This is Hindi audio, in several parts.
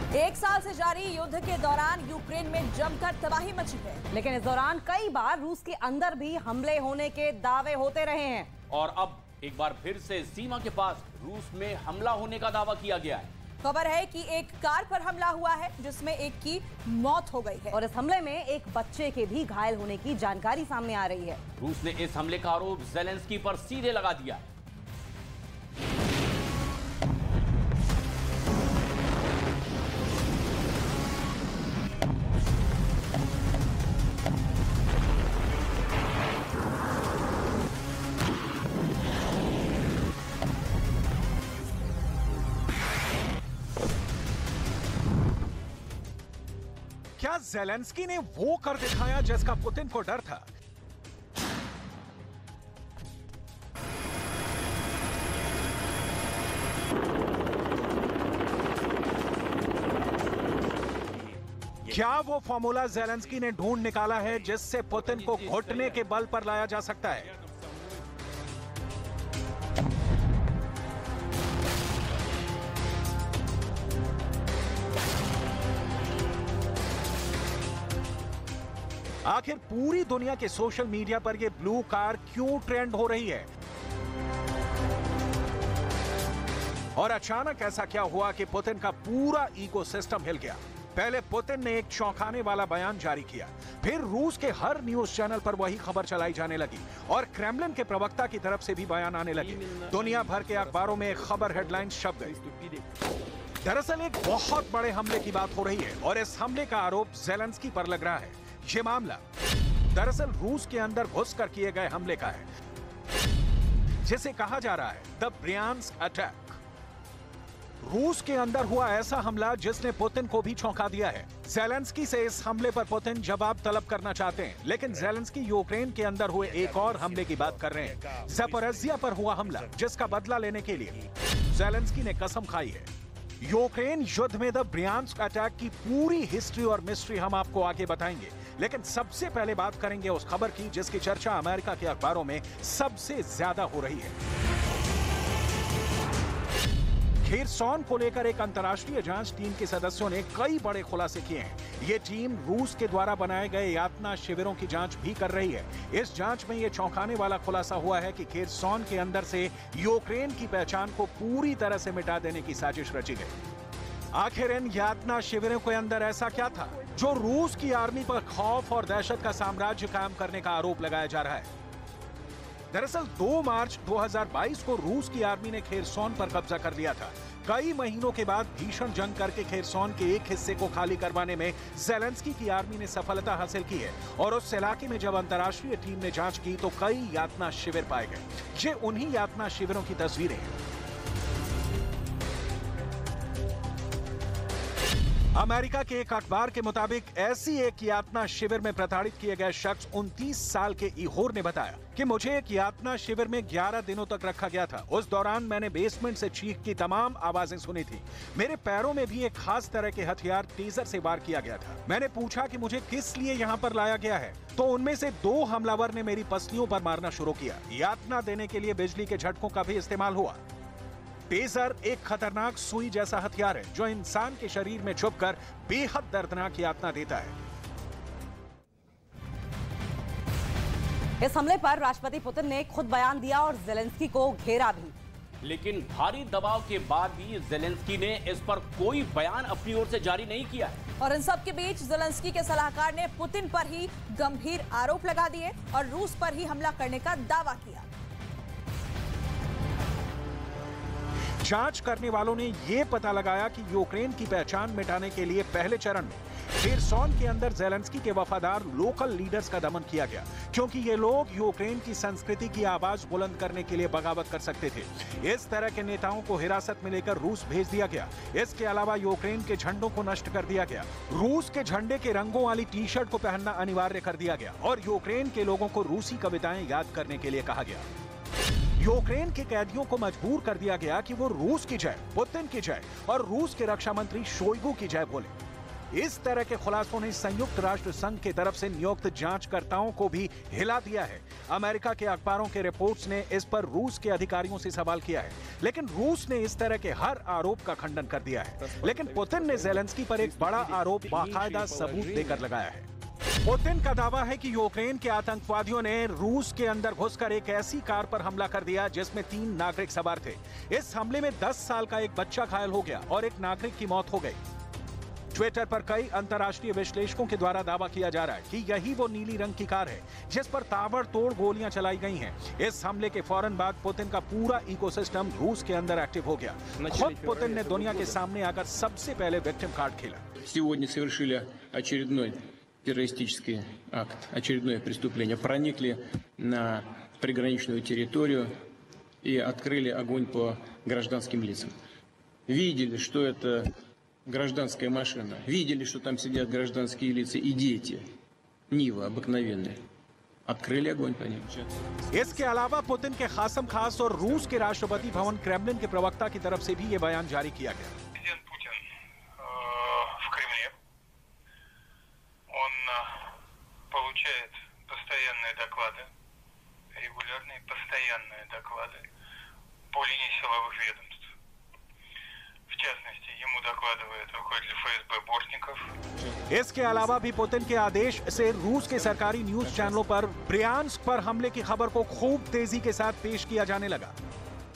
एक साल से जारी युद्ध के दौरान यूक्रेन में जमकर तबाही मची है, लेकिन इस दौरान कई बार रूस के अंदर भी हमले होने के दावे होते रहे हैं। और अब एक बार फिर से सीमा के पास रूस में हमला होने का दावा किया गया है। खबर है कि एक कार पर हमला हुआ है जिसमें एक की मौत हो गई है और इस हमले में एक बच्चे के भी घायल होने की जानकारी सामने आ रही है। रूस ने इस हमले का आरोप ज़ेलेंस्की पर सीधे लगा दिया। क्या ज़ेलेंस्की ने वो कर दिखाया जिसका पुतिन को डर था? क्या वो फॉर्मूला ज़ेलेंस्की ने ढूंढ निकाला है जिससे पुतिन को घुटने के बल पर लाया जा सकता है? आखिर पूरी दुनिया के सोशल मीडिया पर यह ब्लू कार क्यों ट्रेंड हो रही है? और अचानक ऐसा क्या हुआ कि पुतिन का पूरा इकोसिस्टम हिल गया? पहले पुतिन ने एक चौंकाने वाला बयान जारी किया, फिर रूस के हर न्यूज चैनल पर वही खबर चलाई जाने लगी और क्रेमलिन के प्रवक्ता की तरफ से भी बयान आने लगे। दुनिया भर के अखबारों में खबर हेडलाइंस छप गई। दरअसल एक बहुत बड़े हमले की बात हो रही है और इस हमले का आरोप ज़ेलेंस्की पर लग रहा है। ये मामला दरअसल रूस के अंदर घुसकर किए गए हमले का है, जिसे कहा जा रहा है द ब्रियांस्क अटैक। रूस के अंदर हुआ ऐसा हमला जिसने पुतिन को भी चौंका दिया है। ज़ेलेंस्की से इस हमले पर पुतिन जवाब तलब करना चाहते हैं, लेकिन ज़ेलेंस्की यूक्रेन के अंदर हुए एक और हमले की बात कर रहे हैं। ज़पोरिज़िया पर हुआ हमला, जिसका बदला लेने के लिए ज़ेलेंस्की ने कसम खाई है। यूक्रेन युद्ध में द ब्रियांस्क अटैक की पूरी हिस्ट्री और मिस्ट्री हम आपको आगे बताएंगे, लेकिन सबसे पहले बात करेंगे उस खबर की जिसकी चर्चा अमेरिका के अखबारों में सबसे ज्यादा हो रही है। खेरसॉन को लेकर एक अंतर्राष्ट्रीय जांच टीम के सदस्यों ने कई बड़े खुलासे किए हैं। ये टीम रूस के द्वारा बनाए गए यातना शिविरों की जांच भी कर रही है। इस जांच में यह चौंकाने वाला खुलासा हुआ है कि खेरसॉन के अंदर से यूक्रेन की पहचान को पूरी तरह से मिटा देने की साजिश रची गई। आखिर इन यातना शिविरों के अंदर ऐसा क्या था जो रूस की आर्मी पर खौफ और दहशत का साम्राज्य कायम करने का आरोप लगाया जा रहा है? दरअसल 2 मार्च 2022 को रूस की आर्मी ने खेरसॉन पर कब्जा कर लिया था। कई महीनों के बाद भीषण जंग करके खेरसॉन के एक हिस्से को खाली करवाने में ज़ेलेंस्की की आर्मी ने सफलता हासिल की है और उस इलाके में जब अंतर्राष्ट्रीय टीम ने जांच की तो कई यातना शिविर पाए गए। ये उन्हीं यातना शिविरों की तस्वीरें हैं। अमेरिका के एक अखबार के मुताबिक ऐसी एक यातना शिविर में प्रताड़ित किए गए शख्स 29 साल के इहोर ने बताया कि मुझे एक यातना शिविर में 11 दिनों तक रखा गया था। उस दौरान मैंने बेसमेंट से चीख की तमाम आवाजें सुनी थी। मेरे पैरों में भी एक खास तरह के हथियार टेजर से वार किया गया था। मैंने पूछा कि मुझे किस लिए यहाँ पर लाया गया है, तो उनमें से 2 हमलावर ने मेरी पसलियों पर मारना शुरू किया। यातना देने के लिए बिजली के झटकों का भी इस्तेमाल हुआ। टेजर एक खतरनाक सुई जैसा हथियार है जो इंसान के शरीर में छुपकर बेहद दर्दनाक यातना देता है। इस हमले पर राष्ट्रपति पुतिन ने खुद बयान दिया और ज़ेलेंस्की को घेरा भी, लेकिन भारी दबाव के बाद भी ज़ेलेंस्की ने इस पर कोई बयान अपनी ओर से जारी नहीं किया। और इन सब के बीच ज़ेलेंस्की के सलाहकार ने पुतिन पर ही गंभीर आरोप लगा दिए और रूस पर ही हमला करने का दावा किया। जांच करने वालों ने यह पता लगाया कि यूक्रेन की पहचान मिटाने के लिए पहले चरण में खेरसॉन के अंदर ज़ेलेंस्की के वफादार लोकल लीडर्स का दमन किया गया, क्योंकि ये लोग यूक्रेन की संस्कृति की आवाज बुलंद करने के लिए बगावत कर सकते थे। इस तरह के नेताओं को हिरासत में लेकर रूस भेज दिया गया। इसके अलावा यूक्रेन के झंडों को नष्ट कर दिया गया। रूस के झंडे के रंगों वाली टी शर्ट को पहनना अनिवार्य कर दिया गया और यूक्रेन के लोगों को रूसी कविताएं याद करने के लिए कहा गया। यूक्रेन के कैदियों को मजबूर कर दिया गया कि वो रूस की जय, पुतिन की जय और रूस के रक्षा मंत्री शोइगु की जय बोले। इस तरह के खुलासों ने संयुक्त राष्ट्र संघ की तरफ से नियुक्त जांचकर्ताओं को भी हिला दिया है। अमेरिका के अखबारों के रिपोर्ट्स ने इस पर रूस के अधिकारियों से सवाल किया है, लेकिन रूस ने इस तरह के हर आरोप का खंडन कर दिया है। लेकिन पुतिन ने ज़ेलेंस्की पर एक बड़ा आरोप बाकायदा सबूत देकर लगाया है। पुतिन का दावा है कि यूक्रेन के आतंकवादियों ने रूस के अंदर घुसकर एक ऐसी कार पर हमला कर दिया जिसमें 3 नागरिक सवार थे। इस हमले में 10 साल का एक बच्चा घायल हो गया और एक नागरिक की मौत हो गई। ट्विटर पर कई अंतर्राष्ट्रीय विश्लेषकों के द्वारा दावा किया जा रहा है कि यही वो नीली रंग की कार है जिस पर ताबड़तोड़ गोलियां चलाई गई हैं। इस हमले के फौरन बाद पुतिन का पूरा इकोसिस्टम रूस के अंदर एक्टिव हो गया। खुद पुतिन ने दुनिया के सामने आकर सबसे पहले विक्टिम कार्ड खेला। Сегодня совершили очередной террористический акт, очередное преступление. Проникли на приграничную территорию и открыли огонь по гражданским лицам. Видели, что это гражданская машина. Видели, что там сидят гражданские лица и дети. Нива обыкновенные. Открыли огонь по ним. इसके अलावा पुतिन के खासम खास और रूस के राष्ट्रपति भवन क्रेमलिन के प्रवक्ता की तरफ से भी ये बयान जारी किया गया। Президент Путин в Кремле. Он получает постоянные доклады, регулярные постоянные доклады по линии силовых ведомств. В частности, ему докладывает руководитель ФСБ Бортников. इसके अलावा भी पुतिन के आदेश से रूस के सरकारी न्यूज चैनलों पर ब्रियांस्क पर हमले की खबर को खूब तेजी के साथ पेश किया जाने लगा।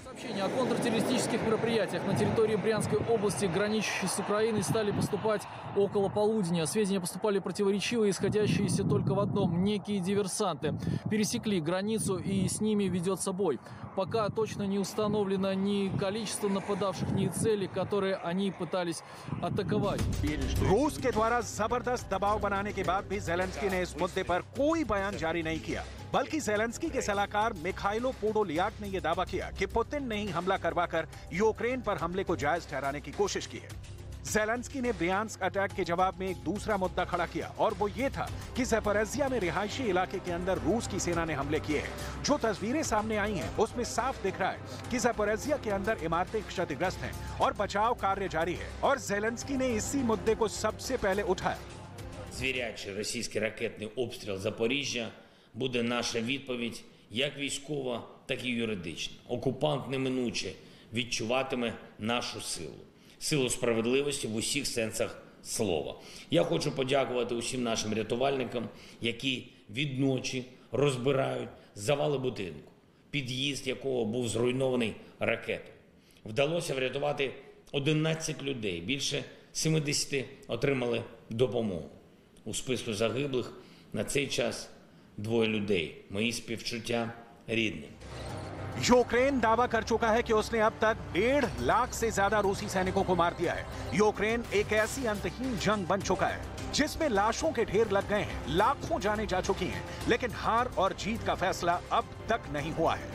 Сообщения о контртеррористических мероприятиях на территории Брянской области, граничащей с Украиной, стали поступать около полудня. Сведения поступали противоречивые, исходящиеся только в одном. Некие диверсанты пересекли границу и с ними ведется бой. Пока точно не установлено ни количество нападавших, ни цели, которые они пытались атаковать. रूस के द्वारा जबरदस्त दबाव बनाने के बाद भी ज़ेलेंस्की ने इस मुद्दे पर कोई बयान जारी नहीं किया, बल्कि ज़ेलेंस्की के सलाहकार मिखाइलो पोडोलियाक ने यह दावा किया कि पुतिन ने ही हमला करवाकर यूक्रेन पर हमले को जायज ठहराने की कोशिश की है। ज़ेलेंस्की ने ब्रियांस्क अटैक के जवाब में एक दूसरा मुद्दा खड़ा किया और वो ये था कि ज़पोरिज़िया में रिहायशी इलाके के अंदर रूस की सेना ने हमले किए हैं। जो तस्वीरें सामने आई हैं उसमें साफ दिख रहा है कि ज़पोरिज़िया के अंदर इमारतें क्षतिग्रस्त हैं और बचाव कार्य जारी है और ज़ेलेंस्की ने इसी मुद्दे को सबसे पहले उठाया। Звірячий російський ракетний обстріл Запоріжжя буде наша відповідь як військова, так і юридична. Окупант неминуче відчуватиме нашу силу. Силу справедливості в усіх сенсах слова. Я хочу подякувати усім нашим рятувальникам, які відночі розбирають завали будинку, під'їзд якого був зруйнований ракетою. Вдалося врятувати 11 людей, більше 70 отримали допомогу. У списку загиблих на цей час 2 людей. Мої співчуття рідним. यूक्रेन दावा कर चुका है कि उसने अब तक 1.5 लाख से ज्यादा रूसी सैनिकों को मार दिया है। यूक्रेन एक ऐसी अंतहीन जंग बन चुका है जिसमें लाशों के ढेर लग गए हैं, लाखों जानें जा चुकी हैं, लेकिन हार और जीत का फैसला अब तक नहीं हुआ है।